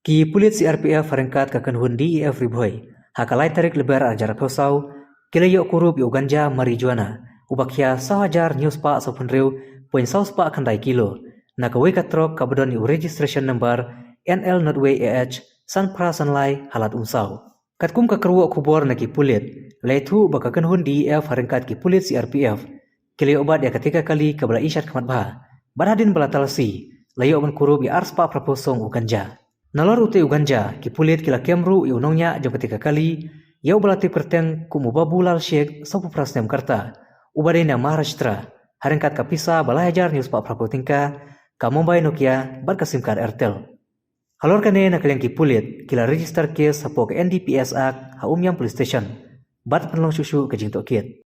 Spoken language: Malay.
Ki pulit CRPF harengkat kakan hundi every boy. Hakalai tarik lebar ajar pesau. Kila yok kurup yok ganja marijuana. Ubakya sahajar news pa sopun riu. Poin saus pa kandai kilo. Nakawai katrok kabadon yu registration number NL Notway AH Sanpra Sanlai halat unsau. Katkum kakerwo kubor na ki pulit. Laitu bakakan hundi EF harengkat ki pulit CRPF. Kila obat ya ketika kali kabala isyat kamat bah. Banadin balatalsi. Layo ban kurup ya arspa praposong u ganja. Nalor ute uganja ki pulit kila kemru i unongnya jom ketika kali yau balatip kerteng ku mubabu lal syek sopu prasnem karta ubadena Maharashtra harengkat kapisa balahajar news pak prapotingka ka Mumbai Nokia berkasim kar Airtel. Halor kane na kalian ki pulit kila register case hapo ke NDPS Act ha umyam police station bat penlong susu ke jingtok kit.